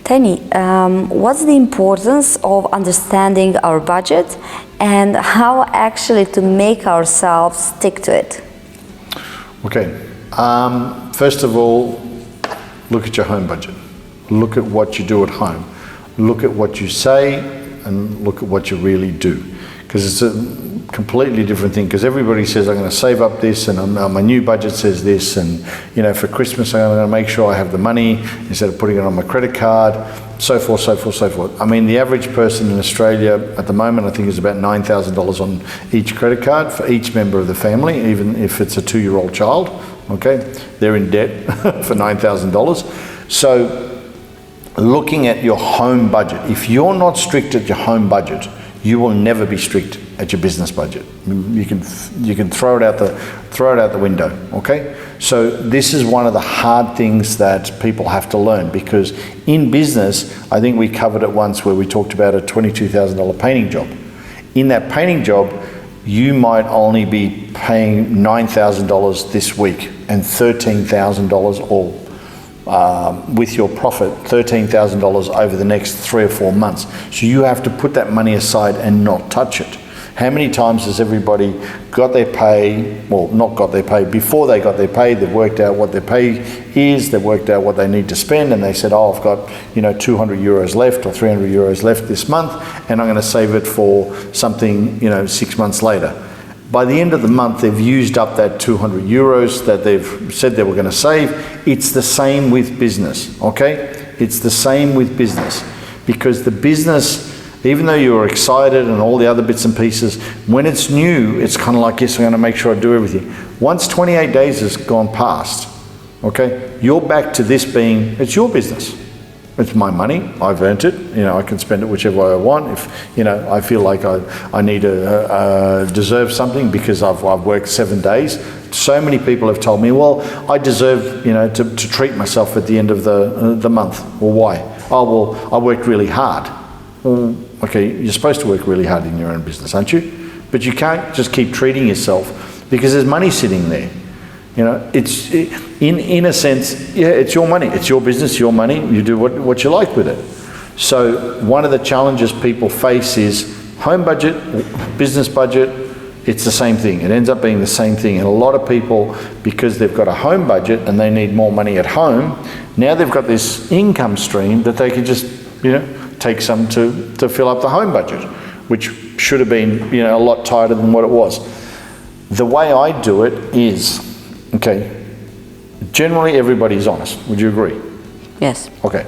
Tiny, what's the importance of understanding our budget and how actually to make ourselves stick to it? Okay, first of all, look at your home budget. Look at what you do at home. Look at what you say and look at what you really do. Because it's a completely different thing, because everybody says, I'm going to save up this, and my new budget says this, and you know, for Christmas I'm going to make sure I have the money instead of putting it on my credit card, so forth, so forth, so forth. I mean, the average person in Australia at the moment, I think, is about $9,000 on each credit card for each member of the family, even if it's a 2-year-old child, okay? They're in debt for $9,000. So looking at your home budget, if you're not strict at your home budget, you will never be strict at your business budget. You can throw it out the window, okay? So this is one of the hard things that people have to learn, because in business, I think we covered it once where we talked about a $22,000 painting job. In that painting job, you might only be paying $9,000 this week and $13,000 or with your profit, $13,000 over the next 3 or 4 months. So you have to put that money aside and not touch it. How many times has everybody got their pay, well, not got their pay, before they got their pay, they've worked out what their pay is, they've worked out what they need to spend, and they said, oh, I've got, you know, 200 euros left or 300 euros left this month, and I'm going to save it for something, you know, 6 months later. By the end of the month, they've used up that 200 euros that they've said they were going to save. It's the same with business, okay? It's the same with business, because the business, even though you're excited and all the other bits and pieces, when it's new, it's kind of like, yes, I'm going to make sure I do everything. Once 28 days has gone past, okay, you're back to this being, it's your business. It's my money, I've earned it, you know, I can spend it whichever way I want. If, you know, I feel like I need to deserve something because I've worked 7 days. So many people have told me, well, I deserve, you know, to treat myself at the end of the month. Well, why? Oh, well, I worked really hard. Well, okay, you're supposed to work really hard in your own business, aren't you? But you can't just keep treating yourself because there's money sitting there. You know, it's in a sense, yeah, it's your money, it's your business, your money. You do what you like with it. So one of the challenges people face is home budget, business budget. It's the same thing. It ends up being the same thing. And a lot of people, because they've got a home budget and they need more money at home, now they've got this income stream that they can just, you know, take some to fill up the home budget, which should have been, you know, a lot tighter than what it was. The way I do it is, okay, generally everybody's honest. Would you agree? Yes. Okay.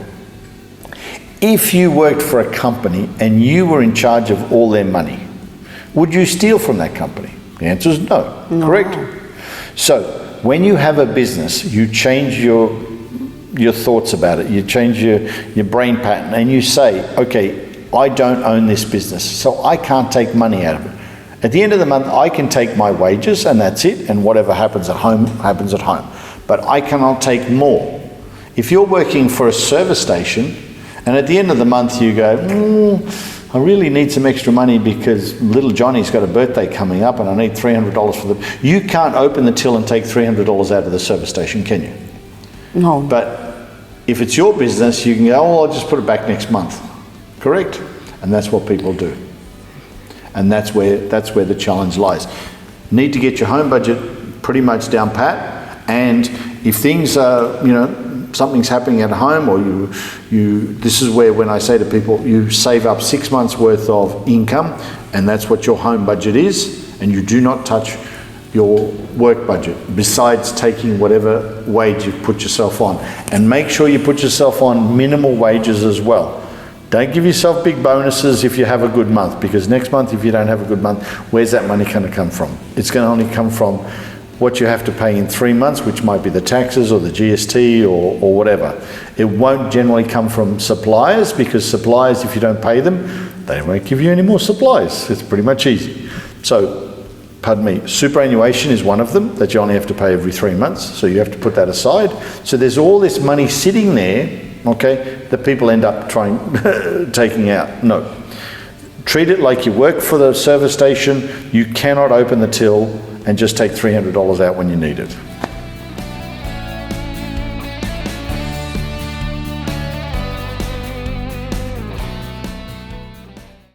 If you worked for a company and you were in charge of all their money, would you steal from that company? The answer is no. Correct? So when you have a business, you change your thoughts about it. You change your brain pattern and you say, okay, I don't own this business, so I can't take money out of it. At the end of the month, I can take my wages and that's it, and whatever happens at home, happens at home. But I cannot take more. If you're working for a service station and at the end of the month you go, I really need some extra money because little Johnny's got a birthday coming up and I need $300 for them. You can't open the till and take $300 out of the service station, can you? No. But if it's your business, you can go, oh, I'll just put it back next month. Correct? And that's what people do. And that's where the challenge lies. Need to get your home budget pretty much down pat, and if things are, you know, something's happening at home, or this is where, when I say to people, you save up 6 months worth of income, and that's what your home budget is, and you do not touch your work budget, besides taking whatever wage you've put yourself on. And make sure you put yourself on minimal wages as well. Don't give yourself big bonuses if you have a good month, because next month, if you don't have a good month, where's that money going to come from? It's going to only come from what you have to pay in 3 months, which might be the taxes or the GST or whatever. It won't generally come from suppliers, because suppliers, if you don't pay them, they won't give you any more supplies. It's pretty much easy. So, pardon me, superannuation is one of them that you only have to pay every 3 months, so you have to put that aside. So there's all this money sitting there, okay, that people end up taking out. No. Treat it like you work for the service station. You cannot open the till and just take $300 out when you need it.